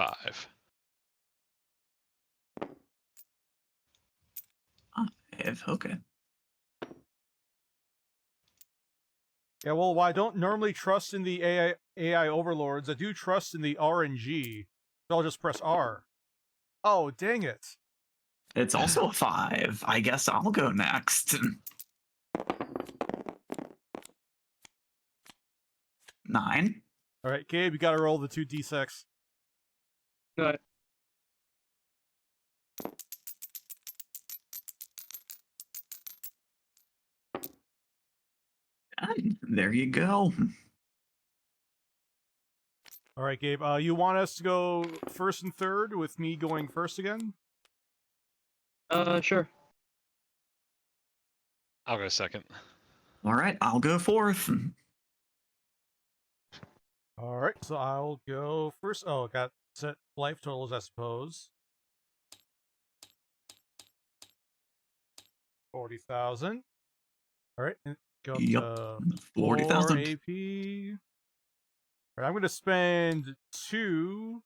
5. Okay. Yeah, well, while I don't normally trust in the AI overlords, I do trust in the RNG. So I'll just press R. Oh, dang it. It's also a 5. I guess I'll go next. 9. All right, Gabe, you got to roll the 2d6. Good. And there you go. All right, Gabe, you want us to go first and third with me going first again? Sure. I'll go second. All right, I'll go fourth. All right, so I'll go first. Oh, got set life totals, I suppose. 40,000. All right, and go up Yep. to 40,000. 4 AP. All right, I'm going to spend 2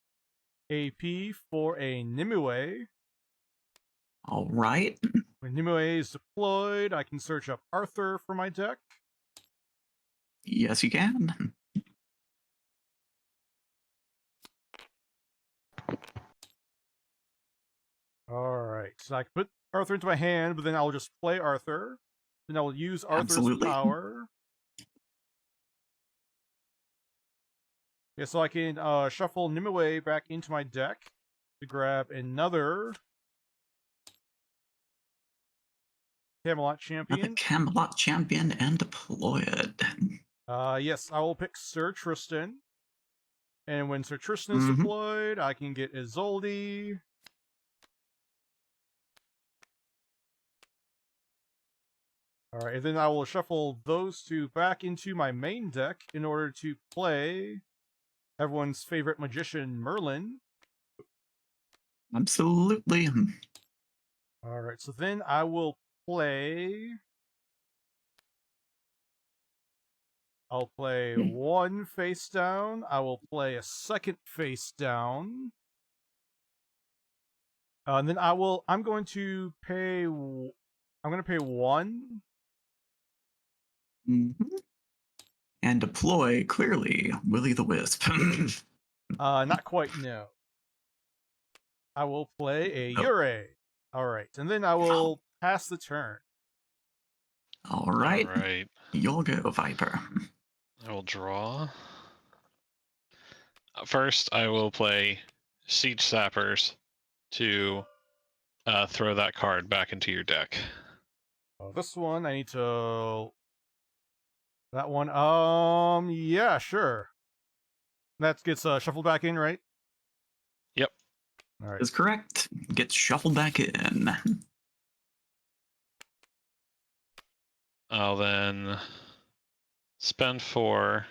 AP for a Nimue. All right. When Nimue is deployed, I can search up Arthur for my deck. Yes, you can. All right, so I can put Arthur into my hand, but then I'll just play Arthur. Then I will use Arthur's Absolutely. power. Yeah, so I can shuffle Nimue back into my deck to grab another Camelot champion. Another Camelot champion and deploy it. Yes, I will pick Sir Tristan. And when Sir Tristan is deployed, I can get Isolde. Alright, and then I will shuffle those two back into my main deck in order to play everyone's favorite magician, Merlin. Absolutely. Alright, so then I will play... I'll play one face down. I will play a second face down. And then I'm going to pay 1. And deploy, clearly, Willy the Wisp. Not quite, no. I will play a Ure. Alright, and then I will pass the turn. All right. All right. You'll go, Viper. I will draw. First, I will play Siege Sappers to throw that card back into your deck. Oh, this one, I need to... That one, yeah, sure. That gets shuffled back in, right? Yep. Alright. Is correct. Gets shuffled back in. I'll then spend 4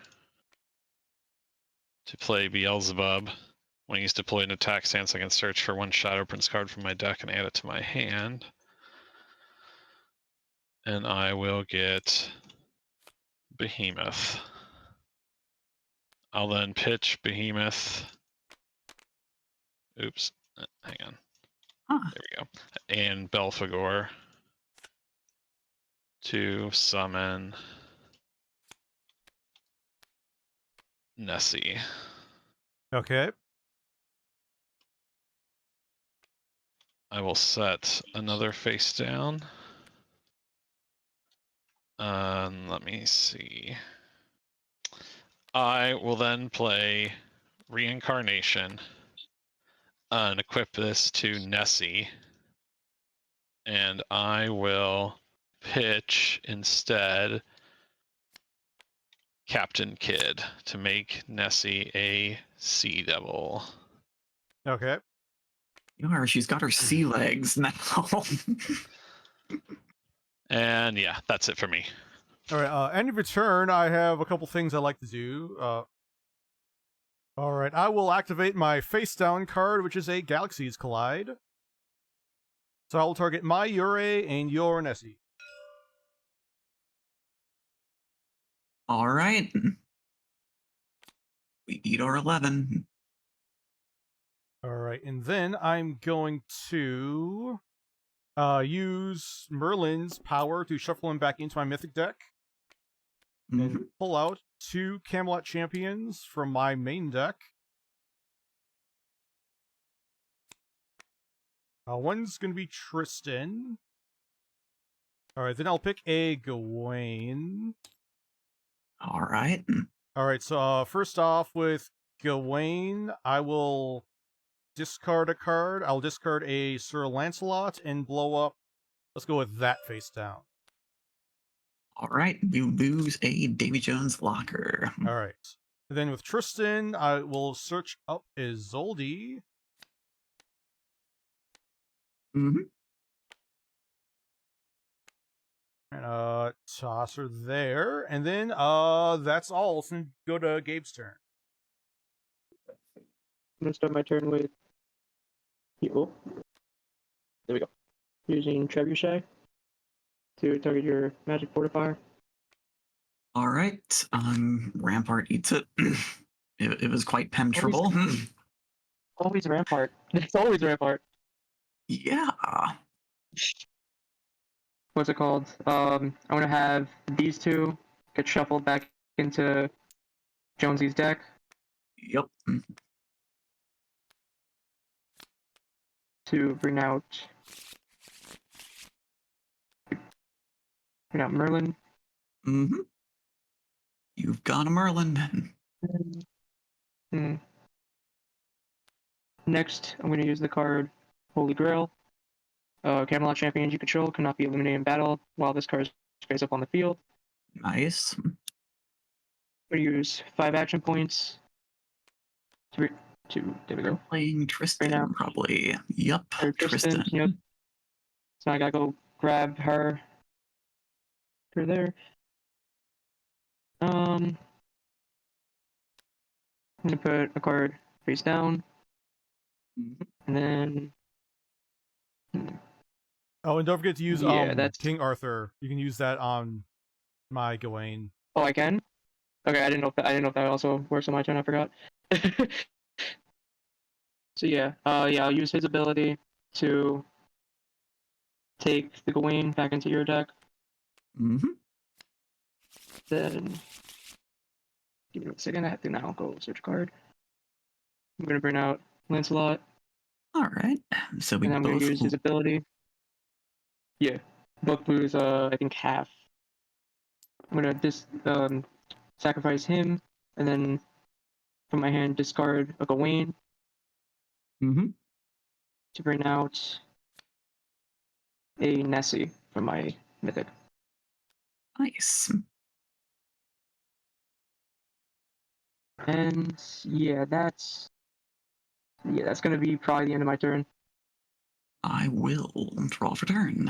to play Beelzebub. When he's deployed in attack stance, I can search for one Shadow Prince card from my deck and add it to my hand. And I will get Behemoth. I'll then pitch Behemoth. Oops, hang on. There we go. And Belphegor to summon Nessie. Okay. I will set another face down. Let me see. I will then play Reincarnation and equip this to Nessie. And I will pitch instead Captain Kidd to make Nessie a Sea Devil. Okay. She's got her sea legs now. And yeah, that's it for me. Alright, end of your turn, I have a couple things I like to do. Alright, I will activate my face down card, which is a Galaxies Collide. So I will target my Ure and your Nessie. All right. We eat our 11. Alright, and then I'm going to use Merlin's power to shuffle him back into my Mythic deck and pull out 2 Camelot Champions from my main deck. One's going to be Tristan. Alright, then I'll pick a Gawain. Alright. Alright, so first off with Gawain, I will discard a card. I'll discard a Sir Lancelot and blow up. Let's go with that face down. Alright, you lose a Davy Jones locker. Alright. Then with Tristan, I will search up Isolde. And toss her there. And then that's all. Let's then go to Gabe's turn. I'm gonna start my turn with. Oh, there we go. Using Trebuchet to target your magic fortifier. Alright, Rampart eats it. It was quite penetrable. Always Rampart. It's always Rampart. Yeah. What's it called? I'm gonna have these two get shuffled back into Jonesy's deck. Yep. To bring out Merlin. You've got a Merlin. Next, I'm gonna use the card Holy Grail. Camelot champions you control cannot be eliminated in battle while this card is face up on the field. Nice. I'm gonna use 5 action points to there we go. Playing Tristan, probably. Yep, Tristan. Yep. So I gotta go grab her. Her there. I'm gonna put a card face down, and then. Oh, and don't forget to use that's King Arthur. You can use that on my Gawain. Oh, I can. Okay, I didn't know if that also works on my turn. I forgot. So yeah, I'll use his ability to take the Gawain back into your deck. Then, give me a second. I have to now go search a card. I'm gonna bring out Lancelot. All right. So we and I'm both gonna use his ability. Yeah, both lose. I think half. I'm gonna sacrifice him, and then from my hand discard a Gawain. To bring out a Nessie from my Mythic. Nice. And yeah, that's gonna be probably the end of my turn. I will draw for turn.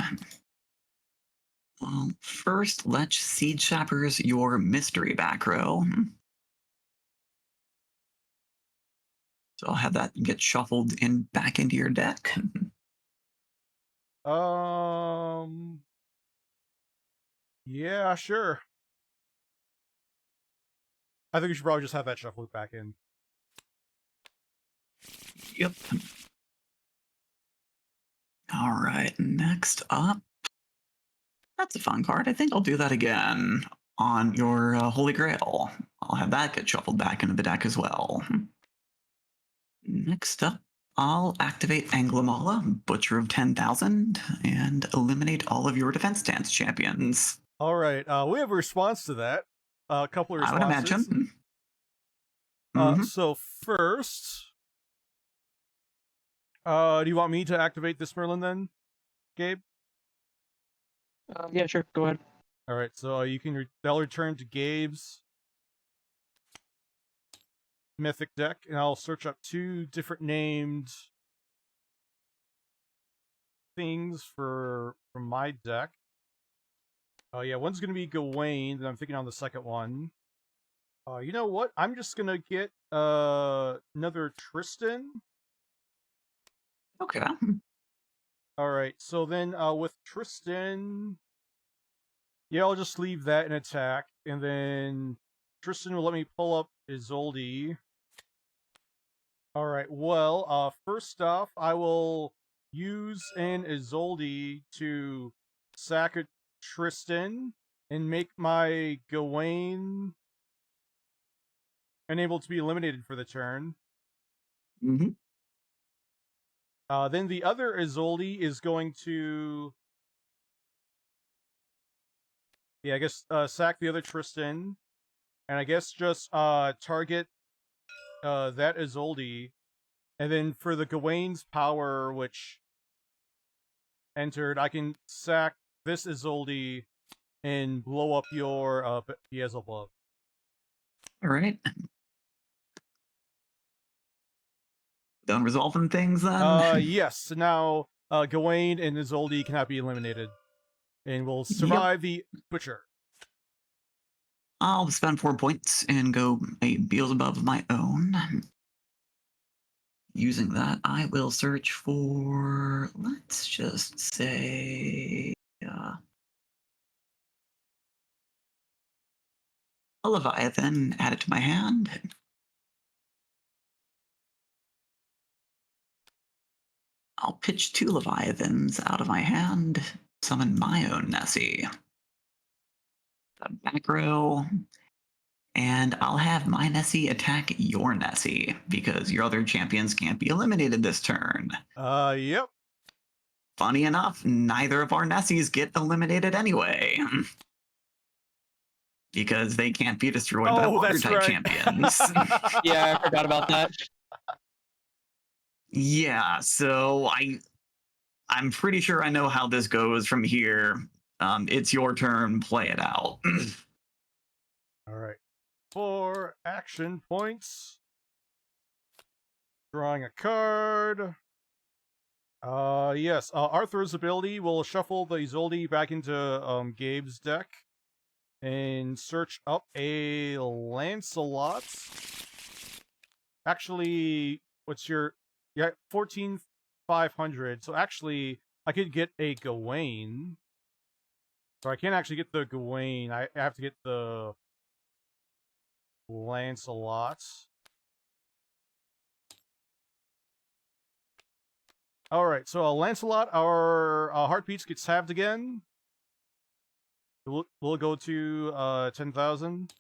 Well, first, let's Seed Shappers your mystery back row. So I'll have that get shuffled back into your deck. Yeah, sure. I think we should probably just have that shuffled back in. Yep. All right, next up. That's a fun card. I think I'll do that again on your Holy Grail. I'll have that get shuffled back into the deck as well. Next up, I'll activate Anglamala, Butcher of 10,000, and eliminate all of your defense stance champions. All right, we have a response to that. A couple of responses. I would imagine. So first, do you want me to activate this Merlin then, Gabe? Yeah, sure. Go ahead. All right, so you can that'll return to Gabe's Mythic deck, and I'll search up 2 different named things from my deck. Yeah, one's gonna be Gawain, and I'm thinking on the second one. You know what? I'm just gonna get another Tristan. Okay. All right, so then with Tristan, yeah, I'll just leave that in attack, and then Tristan will let me pull up Isolde. All right. Well, first off, I will use an Isolde to sack a Tristan and make my Gawain unable to be eliminated for the turn. Mm-hmm. Then the other Isolde is going to, I guess, sack the other Tristan, and I guess just target that Isolde, and then for the Gawain's power, which entered, I can sack this Isolde and blow up your Beelzebub. All right. Done resolving things then? Yes. So now Gawain and Isolde cannot be eliminated, and will survive the Butcher. I'll spend 4 points and go a Beelzebub of my own. Using that, I will search for, let's just say, a Leviathan, add it to my hand. I'll pitch 2 Leviathans out of my hand, summon my own Nessie. The back row, and I'll have my Nessie attack your Nessie, because your other champions can't be eliminated this turn. Yep. Funny enough, neither of our Nessies get eliminated anyway. Because they can't be destroyed by water-type champions. Yeah, I forgot about that. Yeah, so I'm pretty sure I know how this goes from here. It's your turn, play it out. All right. 4 action points. Drawing a card. Yes. Arthur's ability will shuffle the Isolde back into Gabe's deck and search up a Lancelot. Actually, what's your 14,500. So actually, I could get a Gawain. So I can't actually get the Gawain. I have to get the Lancelot. Alright, so Lancelot, our heartbeats gets halved again. We'll go to 10,000.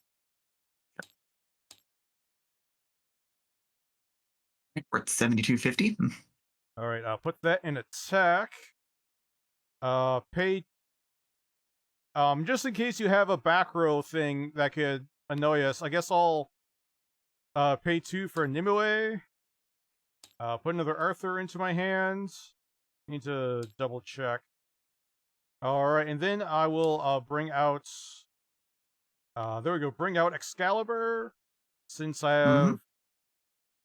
We're at 7250. Alright, I'll put that in attack. Pay... just in case you have a back row thing that could annoy us, I guess I'll pay 2 for Nimue. Put another Arthur into my hands. Need to double check. Alright, and then I will bring out... there we go, bring out Excalibur. Since I have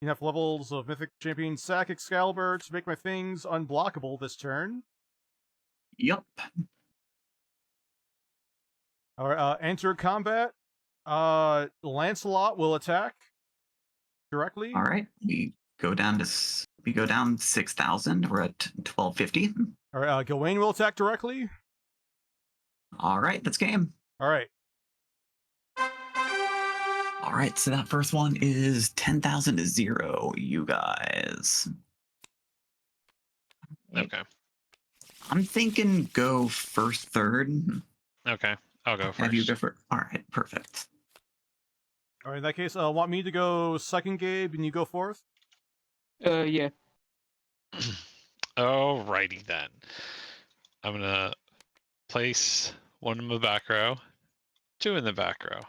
enough levels of Mythic Champion sack Excalibur to make my things unblockable this turn. Yup. Alright, enter combat. Lancelot will attack directly. Alright, we go down 6,000. We're at 1250. Alright, Gawain will attack directly. Alright, that's game. Alright. Alright, so that first one is 10,000 to 0, you guys. Okay. I'm thinking go first, third. Okay. I'll go first. Have you go first? Alright, perfect. Alright, in that case, want me to go second, Gabe, and you go fourth? Yeah. Alrighty then. I'm gonna place 1 in the back row, 2 in the back row.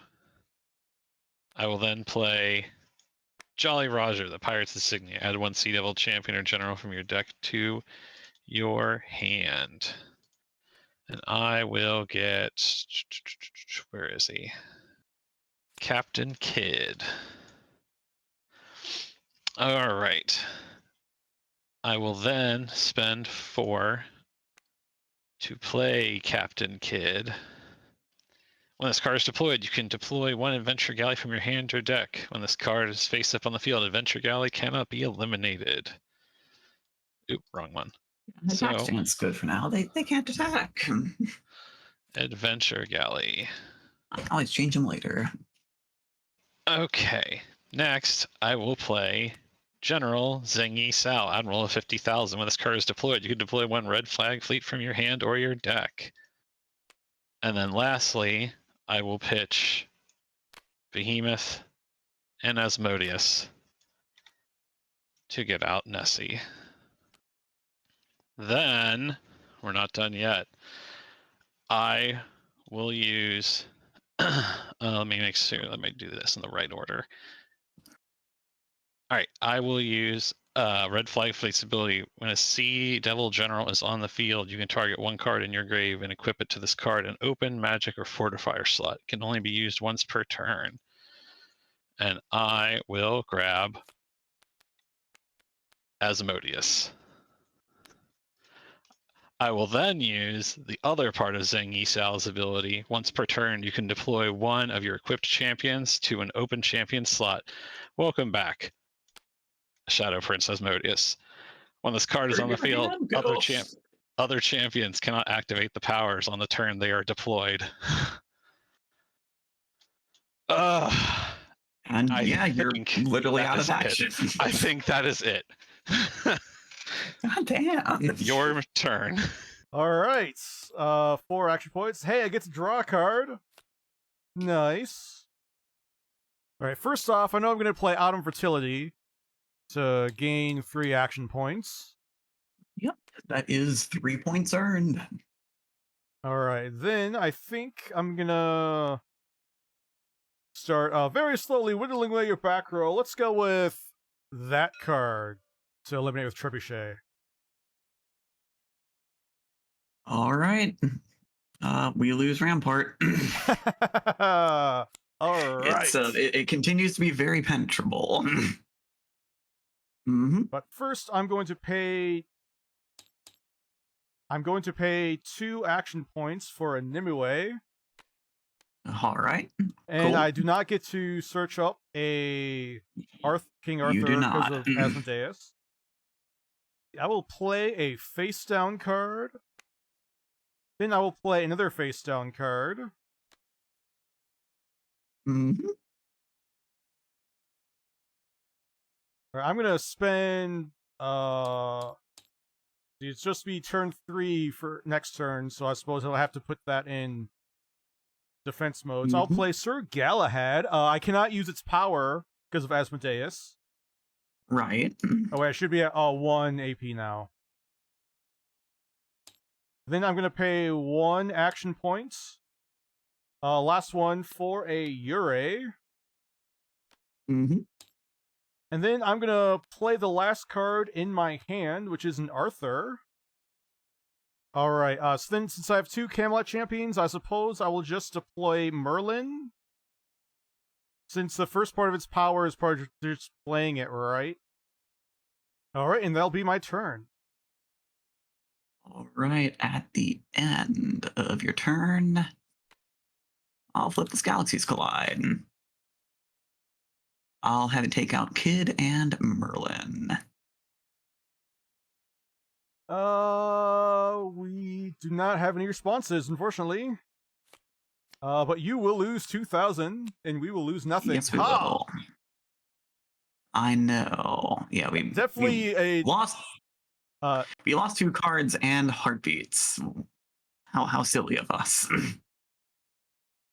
I will then play Jolly Roger, the Pirate's Insignia. Add 1 Sea Devil champion or general from your deck to your hand. And I will get... Where is he? Captain Kidd. Alright. I will then spend 4 to play Captain Kidd. When this card is deployed, you can deploy 1 Adventure Galley from your hand or deck. When this card is face up on the field, Adventure Galley cannot be eliminated. Oop, wrong one. Attack stance good for now. They can't attack. Adventure Galley. I can always change them later. Okay. Next, I will play General Zengi Sao, Admiral of 50,000. When this card is deployed, you can deploy one red flag fleet from your hand or your deck. And then lastly, I will pitch Behemoth and Asmodeus to get out Nessie. Then, we're not done yet. I will use, let me make sure, let me do this in the right order. All right, I will use Red Flag Fleet's ability. When a Sea Devil General is on the field, you can target one card in your grave and equip it to this card. An open, magic, or fortifier slot. It can only be used once per turn. And I will grab Asmodeus. I will then use the other part of Zheng Yisao's ability. Once per turn, you can deploy one of your equipped champions to an open champion slot. Welcome back, Shadow Prince Asmodeus. When this card is on the field, other champions cannot activate the powers on the turn they are deployed. And yeah, you're literally out of it. action. I think that is it. God damn. Your turn. All right. 4 action points. Hey, I get to draw a card. Nice. All right. First off, I know I'm going to play Autumn Fertility to gain 3 action points. Yep, that is 3 points earned. All right. Then I think I'm going to start very slowly whittling away your back row. Let's go with that card to eliminate with Trebuchet. All right. We lose Rampart. All right. It continues to be very penetrable. Mm-hmm. But first, I'm going to pay 2 action points for a Nimue. All right. And cool. I do not get to search up a King Arthur You do because not. of Asmodeus. I will play a face down card. Then I will play another face down card. Mm-hmm. I'm gonna spend it's just be turn 3 for next turn, so I suppose I'll have to put that in defense mode. So I'll play Sir Galahad. I cannot use its power because of Asmodeus. Right. Oh wait, I should be at 1 AP now. Then I'm gonna pay 1 action point. Last one for a Yurei. Mm-hmm. And then I'm gonna play the last card in my hand, which is an Arthur. Alright, so then since I have 2 Camelot champions, I suppose I will just deploy Merlin. Since the first part of its power is part of just playing it, right? Alright, and that'll be my turn. Alright, at the end of your turn, I'll flip this Galaxies Collide. I'll have it take out Kid and Merlin. We do not have any responses, unfortunately. But you will lose 2,000, and we will lose nothing. Yes, we will. I know. Yeah, we lost. We lost 2 cards and heartbeats. How silly of us.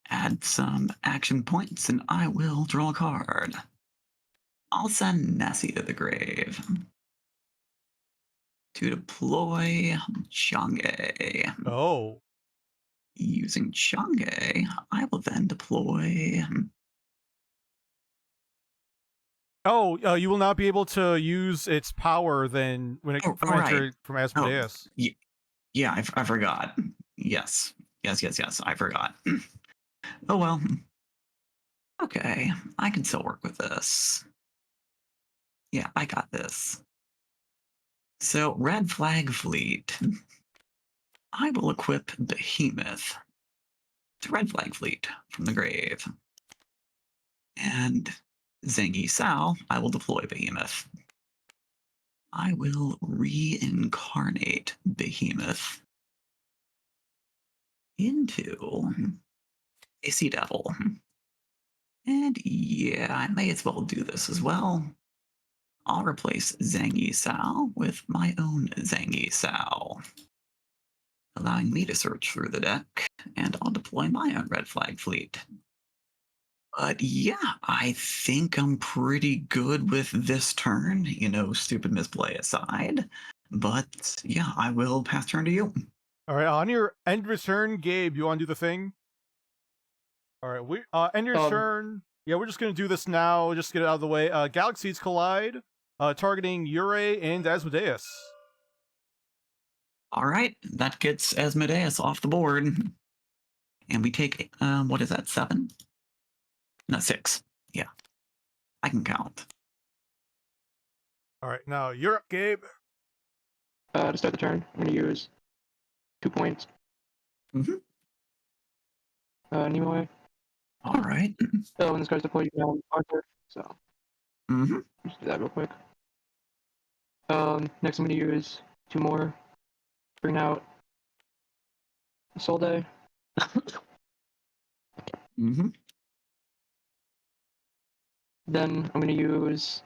Add some action points, and I will draw a card. I'll send Nessie to the grave. To deploy Chang'e. Oh. Using Chang'e, I will then deploy... Oh, you will not be able to use its power then when it from Asmodeus. Oh, yeah, I forgot. Yes, I forgot. Oh well. Okay, I can still work with this. Yeah, I got this. So, Red Flag Fleet. I will equip Behemoth to Red Flag Fleet from the grave. And Zheng Yisao, I will deploy Behemoth. I will reincarnate Behemoth into a Sea Devil. And yeah, I may as well do this as well. I'll replace Zangi Sao with my own Zangi Sao, allowing me to search through the deck, and I'll deploy my own red flag fleet. But yeah, I think I'm pretty good with this turn, stupid misplay aside. But yeah, I will pass turn to you. All right, on your end of turn, Gabe, you want to do the thing? All right, we end your turn. Yeah, we're just gonna do this now. Just get it out of the way. Galaxies collide, targeting Ure and Asmodeus. All right, that gets Asmodeus off the board, and we take what is that, 7? No, 6. Yeah, I can count. All right, now you're up, Gabe. To start the turn, I'm going to use 2 points. Mm-hmm. Nimue. All right. So when this card's deployed, you can have Arthur. So Mm-hmm. just do that real quick. Next I'm going to use 2 more. Bring out Soul Day. Mm-hmm. Then I'm going to use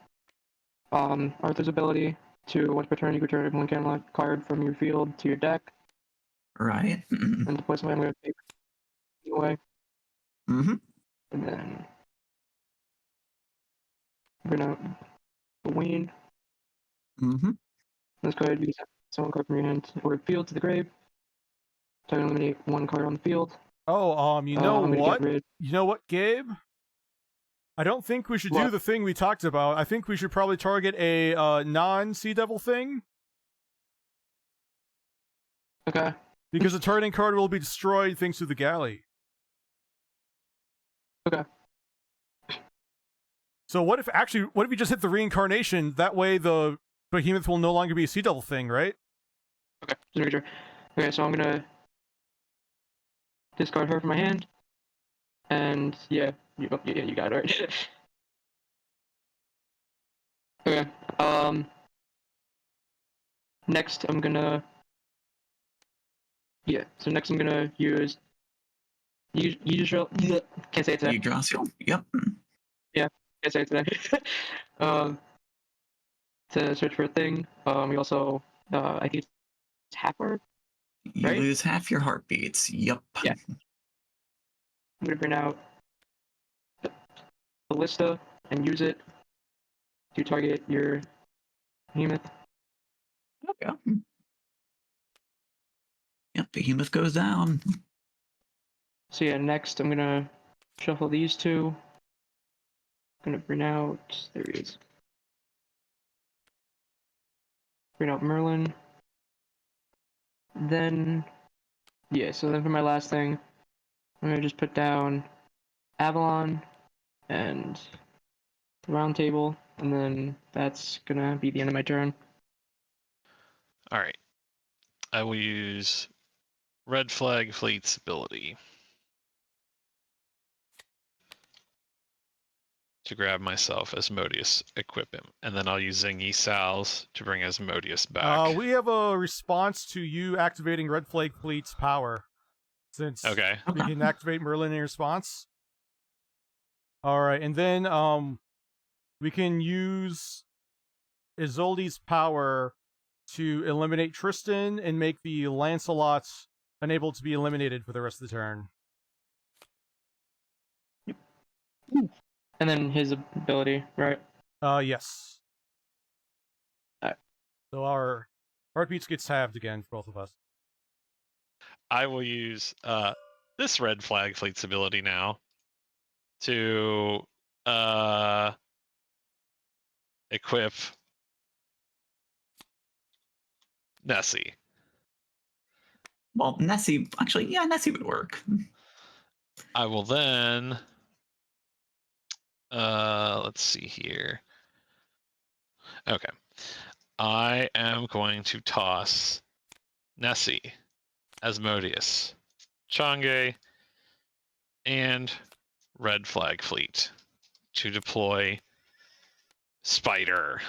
Arthur's ability to, once per turn, you return one Camelot card from your field to your deck. Right. Mm-hmm. And deploy something, I'm going to take away. Mm-hmm. And then bring out the Wayne. Mm-hmm. This card, you can send someone card from your hand or field to the grave. So I can eliminate 1 card on the field. Oh, you know I'm gonna what? get rid. You know what, Gabe? I don't think we should do What? the thing we talked about. I think we should probably target a non-Sea Devil thing. Okay. Because the targeting card will be destroyed thanks to the galley. Okay. So what if you just hit the reincarnation? That way the behemoth will no longer be a Sea Devil thing, right? Okay. Just making sure. Okay, so I'm gonna discard her from my hand. And yeah, you got it right. Okay. Next I'm gonna. Yeah. So next I'm gonna use. Usual. Can't say it today. Yggdrasil. Yep. Yeah. Can't say it today. To search for a thing. We also. I think it's Happer. You Right? lose half your heartbeats. Yep. Yeah. I'm gonna bring out Ballista and use it to target your behemoth. Okay. Yep, behemoth goes down. So yeah, next I'm gonna shuffle these 2. I'm gonna bring out. There he is. Bring out Merlin. Then, yeah. So then for my last thing, I'm gonna just put down Avalon and the Round Table, and then that's gonna be the end of my turn. All right. I will use Red Flag Fleet's ability to grab myself Asmodeus, equip him, and then I'll use Zingy Sal's to bring Asmodeus back. We have a response to you activating Red Flag Fleet's power. Since Okay. we can activate Merlin in response. Alright, and then we can use Isolde's power to eliminate Tristan and make the Lancelots unable to be eliminated for the rest of the turn. And then his ability, right? Yes. Alright. So our heartbeats gets halved again for both of us. I will use this Red Flag Fleet's ability now to equip Nessie. Well, Nessie, actually, yeah, Nessie would work. I will then let's see here. Okay. I am going to toss Nessie, Asmodeus, Chang'e, and Red Flag Fleet to deploy Spider.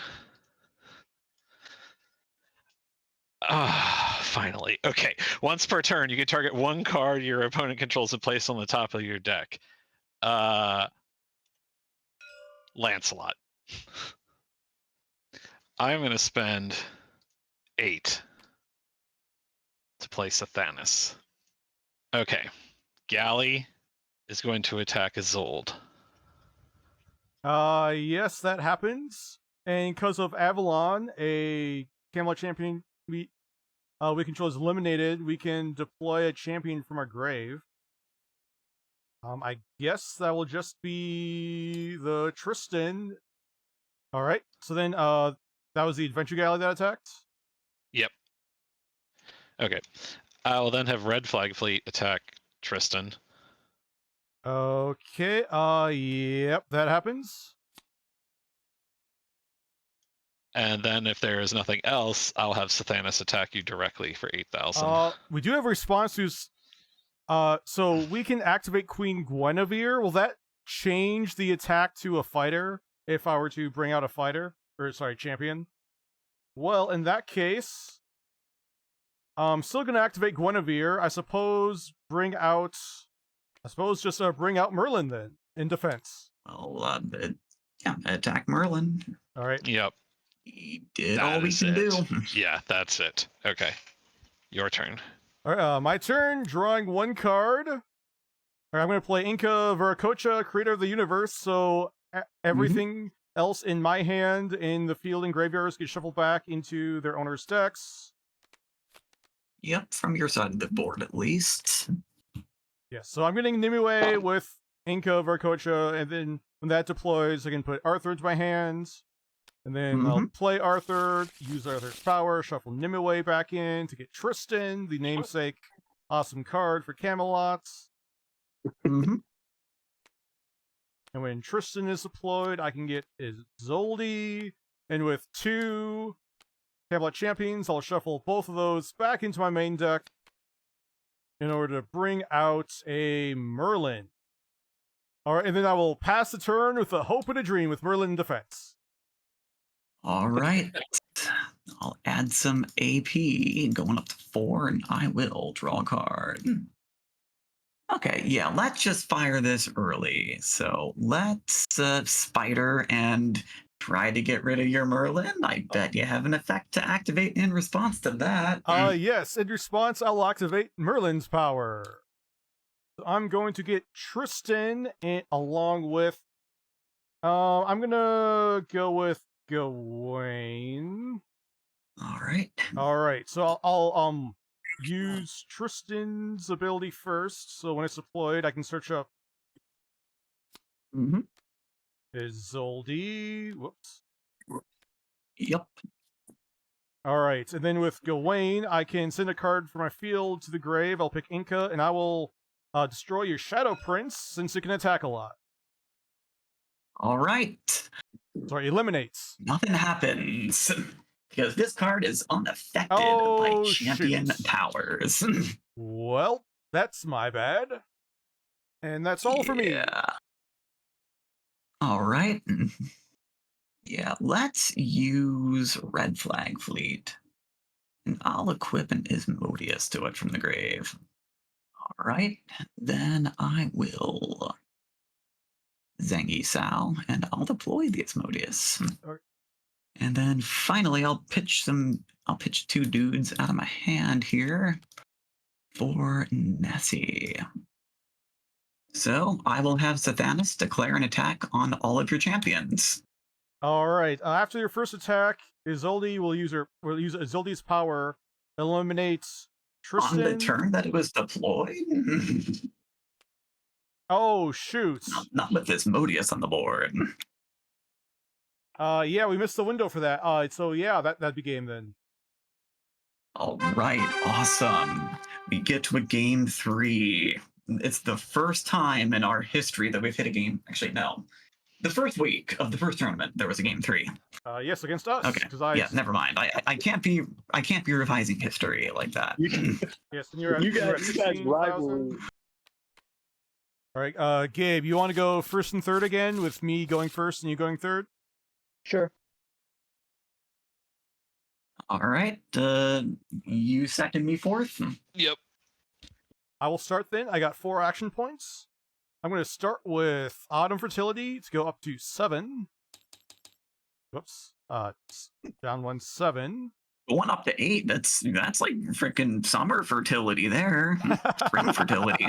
Finally. Okay. Once per turn, you can target 1 card your opponent controls and place on the top of your deck. Lancelot. I'm going to spend 8 to play Sathanas. Okay. Galley is going to attack Isolde. Yes, that happens. And because of Avalon, a Camelot champion we control is eliminated, we can deploy a champion from our grave. I guess that will just be the Tristan. All right. So then, that was the Adventure Galley that attacked? Yep. Okay. I will then have Red Flag Fleet attack Tristan. Okay. Yep, that happens. And then if there is nothing else, I'll have Sathanas attack you directly for 8,000. We do have a response who's so we can activate Queen Guinevere. Will that change the attack to a fighter if I were to bring out a fighter? Or sorry, champion? Well, in that case, I'm still gonna activate Guinevere. I suppose bring out Merlin then in defense. Well, yeah, attack Merlin. All right. Yep. He did That all we is can it. do. Yeah, that's it. Okay. Your turn. All right, my turn. Drawing 1 card. All right, I'm going to play Inca Viracocha, creator of the universe. So everything else in my hand in the field and graveyards get shuffled back into their owner's decks. Yep, from your side of the board at least. Yeah, so I'm getting Nimue with Inca Viracocha, and then when that deploys, I can put Arthur into my hands. And then I'll play Arthur, use Arthur's power, shuffle Nimue back in to get Tristan, the namesake awesome card for Camelot. And when Tristan is deployed, I can get Isolde. And with 2 Camelot champions, I'll shuffle both of those back into my main deck in order to bring out a Merlin. Alright, and then I will pass the turn with a hope and a dream with Merlin in defense. All right. I'll add some AP going up to 4, and I will draw a card. Okay, yeah, let's just fire this early. So let's spider and try to get rid of your Merlin. I bet you have an effect to activate in response to that. Yes, in response, I'll activate Merlin's power. So I'm going to get Tristan along with... I'm gonna go with Gawain. All right. So I'll use Tristan's ability first. So when it's deployed, I can search up Isolde. Whoops. Yep. All right, and then with Gawain, I can send a card from my field to the grave. I'll pick Inca, and I will destroy your Shadow Prince since it can attack a lot. All right. Sorry, eliminates. Nothing happens. Because this card is unaffected by champion powers. Well, that's my bad. And that's all for me. Yeah. All right. Yeah, let's use Red Flag Fleet. And I'll equip an Asmodeus to it from the grave. All right. Then I will Zangi Sal, and I'll deploy the Asmodeus. And then finally, I'll pitch 2 dudes out of my hand here for Nessie. So I will have Sathanas declare an attack on all of your champions. All right. After your first attack, Isolde will use Isolde's power, eliminates Tristan. On the turn that it was deployed? Oh, shoot. Not with Asmodeus on the board. Yeah, we missed the window for that. So yeah, that'd be game then. All right, awesome. We get to a game 3. It's the first time in our history that we've hit a game. Actually, no. The first week of the first tournament, there was a game 3. Yes, against us. Okay. Yeah, never mind. I can't be revising history like that. Yes, and you're at, you guys rivalry. All right, Gabe, you want to go first and third again with me going first and you going third? Sure. All right. You second, me fourth. Yep. I will start then. I got 4 action points. I'm going to start with Autumn Fertility to go up to 7. Whoops. down 1-7. Going up to 8. That's like freaking summer fertility there. Spring fertility.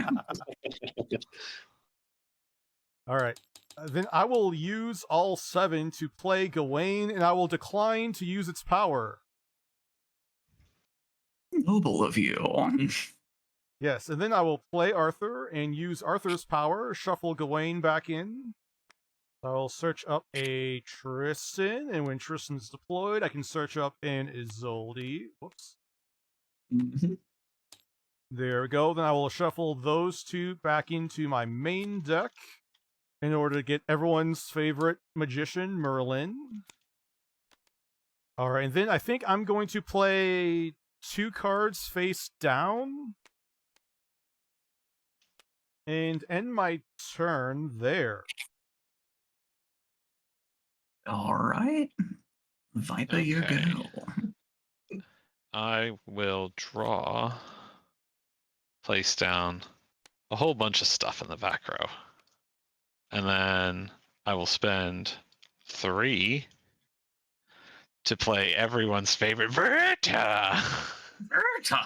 All right. Then I will use all 7 to play Gawain, and I will decline to use its power. Noble of you. Yes, and then I will play Arthur and use Arthur's power, shuffle Gawain back in. I'll search up a Tristan, and when Tristan's deployed, I can search up an Isolde. Whoops. Mhm. There we go. Then I will shuffle those 2 back into my main deck in order to get everyone's favorite magician, Merlin. Alright, and then I think I'm going to play 2 cards face down and end my turn there. All right. Viper, your Okay. go. I will draw, place down a whole bunch of stuff in the back row. And then I will spend 3 to play everyone's favorite Verta. Verta.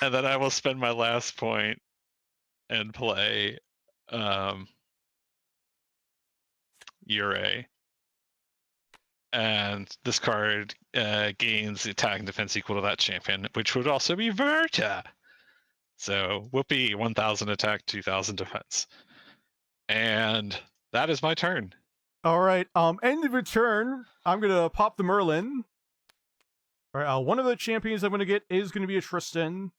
And then I will spend my last point and play Ure. And this card gains attack and defense equal to that champion, which would also be Verta. So whoopee, 1000 attack, 2000 defense. And that is my turn. Alright, end of your turn, I'm gonna pop the Merlin. Alright, one of the champions I'm gonna get is gonna be a Tristan.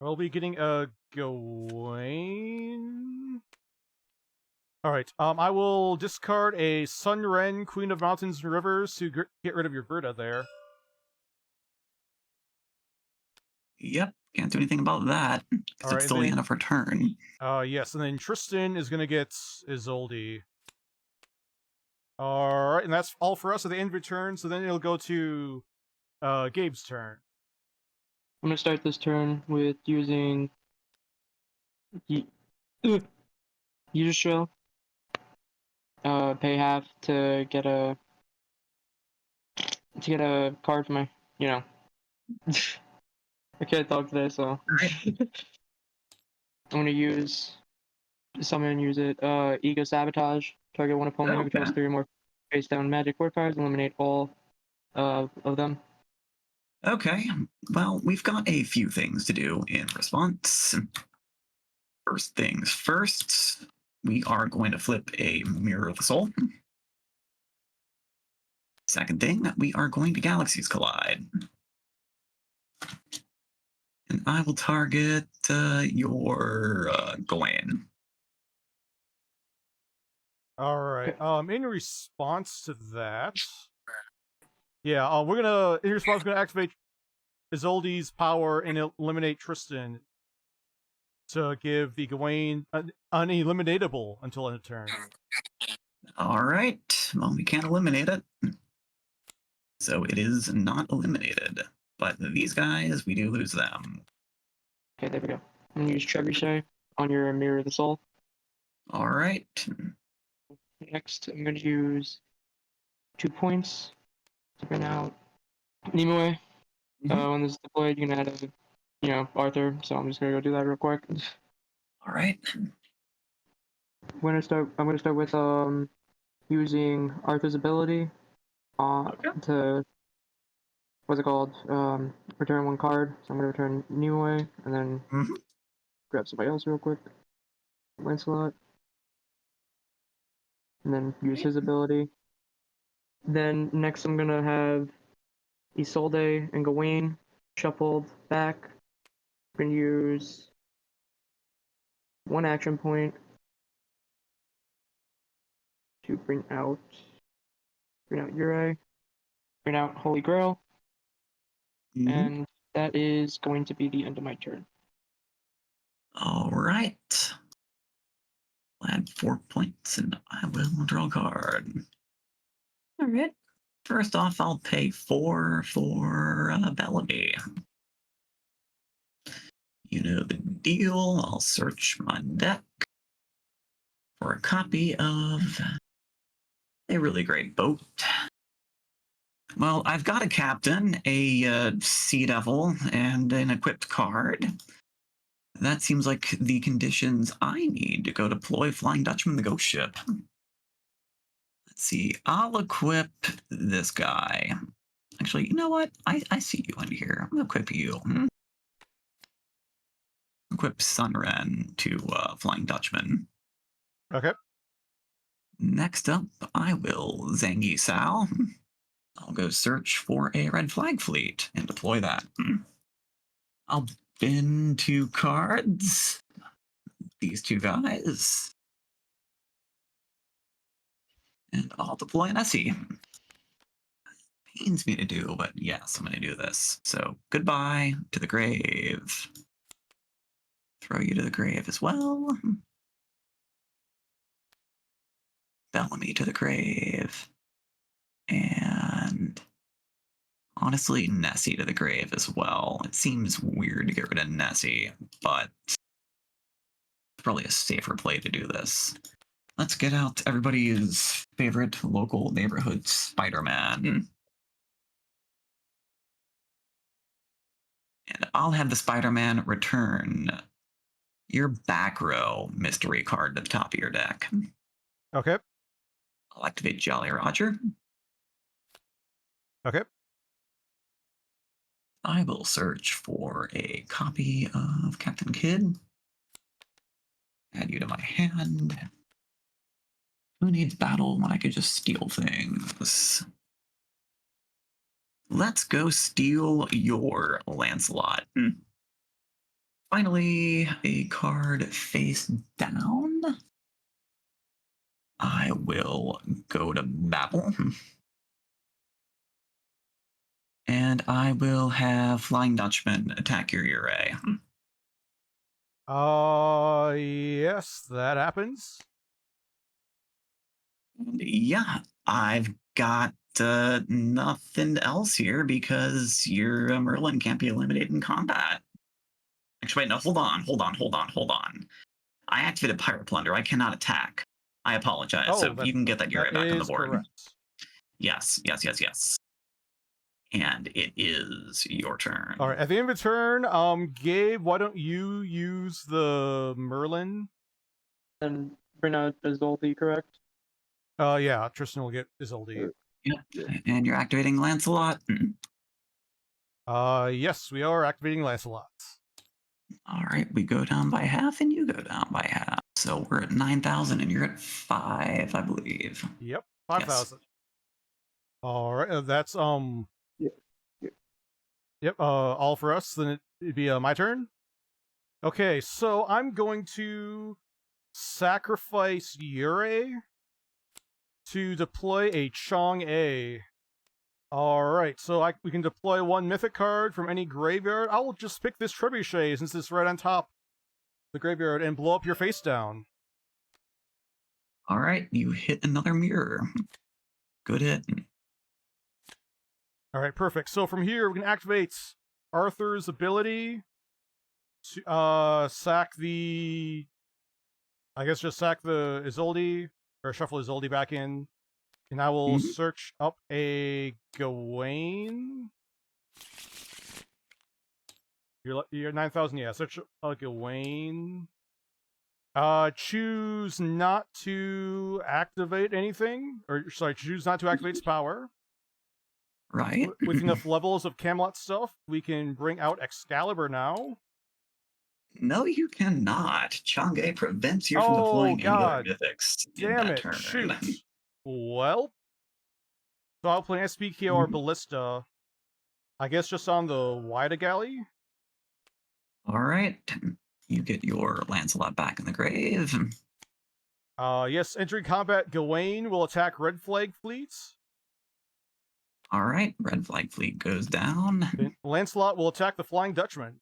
I'll be getting a Gawain. Alright, I will discard a Sunren, Queen of Mountains and Rivers to get rid of your Verta there. Yep, can't do anything about that because Alright, it's still the end of her turn. Yes, and then Tristan is gonna get Isolde. Alright, and that's all for us at the end of your turn, so then it'll go to Gabe's turn. I'm gonna start this turn with using user shell. Pay half to get a card for my, I can't talk today, so I'm gonna use summon and use it. Ego Sabotage. Target one opponent who controls 3 or more face down magic modifiers. Eliminate all of them. Okay, well, we've got a few things to do in response. First things first, we are going to flip a Mirror of the Soul. Second thing, we are going to Galaxies Collide. And I will target your Gawain. Alright, in response to that... Yeah, we're gonna, in response, we're gonna activate Isolde's power and eliminate Tristan to give the Gawain uneliminatable until end of turn. Alright, well, we can't eliminate it. So it is not eliminated. But these guys, we do lose them. Okay, there we go. I'm gonna use Trebuchet on your Mirror of the Soul. Alright. Next, I'm gonna use 2 points to bring out Nimue. When this is deployed, you can add Arthur. So I'm just gonna go do that real quick. Alright. I'm gonna start with using Arthur's ability to what's it called? Return 1 card. So I'm gonna return Nimue and then grab somebody else real quick. Lancelot. And then use his ability. Then next I'm gonna have Isolde and Gawain shuffled back. I'm gonna use 1 action point to bring out Ure, bring out Holy Grail, and that is going to be the end of my turn. Alright. I'll add 4 points and I will draw a card. Alright. First off, I'll pay 4 for Bellamy. You know the deal. I'll search my deck for a copy of A really great boat. Well, I've got a captain, a sea devil, and an equipped card. That seems like the conditions I need to go deploy Flying Dutchman, the ghost ship. Let's see. I'll equip this guy. Actually, you know what? I see you in here. I'm going to equip you. Equip Sunren to Flying Dutchman. Okay. Next up, I will Zangi Sal. I'll go search for a red flag fleet and deploy that. I'll bin 2 cards. These 2 guys. And I'll deploy an Essie. Pains me to do, but yes, I'm going to do this. So goodbye to the grave. Throw you to the grave as well. Bellamy to the grave. And honestly, Nessie to the grave as well. It seems weird to get rid of Nessie, but it's probably a safer play to do this. Let's get out everybody's favorite local neighborhood Spider-Man. And I'll have the Spider-Man return your back row mystery card to the top of your deck. Okay. I'll activate Jolly Roger. Okay. I will search for a copy of Captain Kidd. Add you to my hand. Who needs battle when I could just steal things? Let's go steal your Lancelot. Finally, a card face down. I will go to Babel. And I will have Flying Dutchman attack your Ure. Yes, that happens. And yeah, I've got nothing else here because your Merlin can't be eliminated in combat. Actually, wait, no, hold on. I activated Pirate Plunder. I cannot attack. I apologize. Oh, So you can get that Ure back on the is board. correct. Yes. And it is your turn. All right, at the end of the turn, Gabe, why don't you use the Merlin? And bring out Izoldi, correct? Yeah, Tristan will get Isolde. Yep. And you're activating Lancelot. Yes, we are activating Lancelot. All right, we go down by half and you go down by half. So we're at 9,000 and you're at 5, I believe. Yep, 5,000. All right, that's Yep, all for us. Then it'd be my turn. Okay, so I'm going to sacrifice Ure to deploy a Chong-A. Alright, so we can deploy 1 mythic card from any graveyard. I will just pick this Trebuchet since it's right on top of the graveyard and blow up your face down. All right, you hit another mirror. Good hit. Alright, perfect. So from here, we can activate Arthur's ability to sack the... I guess just sack the Isolde, or shuffle Isolde back in. And I will search up a Gawain. You're 9,000, yeah. Search a Gawain. Choose not to activate anything. Or, sorry, choose not to activate its power. Right. With enough levels of Camelot stuff, we can bring out Excalibur now. No, you cannot. Chong-A prevents you from deploying any other mythics in that turn. Shoot. Well, so I'll play SPK or Ballista. I guess just on the Wida Galley. All right. You get your Lancelot back in the grave. Yes, entering combat, Gawain will attack Red Flag fleets. All right, Red Flag fleet goes down. Then Lancelot will attack the Flying Dutchman.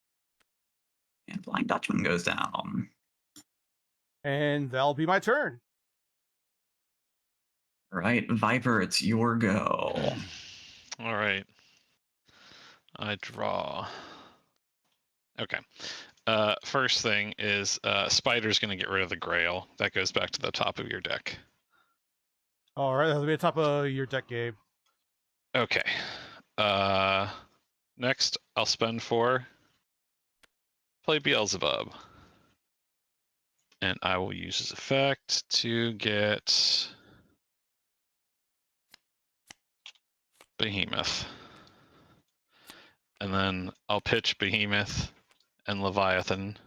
And Flying Dutchman goes down. And that'll be my turn. All right, Viper, it's your go. All right. I draw. Okay. First thing is Spider's going to get rid of the Grail. That goes back to the top of your deck. All right, that'll be the top of your deck, Gabe. Okay. Next, I'll spend 4. Play Beelzebub. And I will use his effect to get Behemoth. And then I'll pitch Behemoth and Leviathan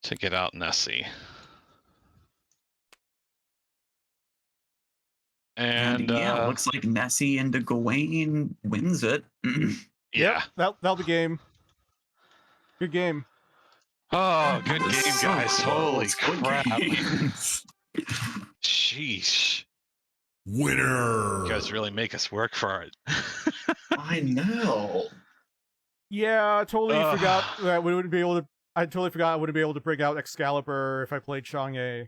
to get out Nessie. And yeah, looks like Nessie into Gawain wins it. yeah. Yep, that'll be game. Good game. Oh, good That was game, so guys. Holy close. Good crap. games. Sheesh. Winner. You guys really make us work for it. I know. Yeah, I totally Ugh. forgot that we wouldn't be able to. I totally forgot I wouldn't be able to bring out Excalibur if I played Chang'e.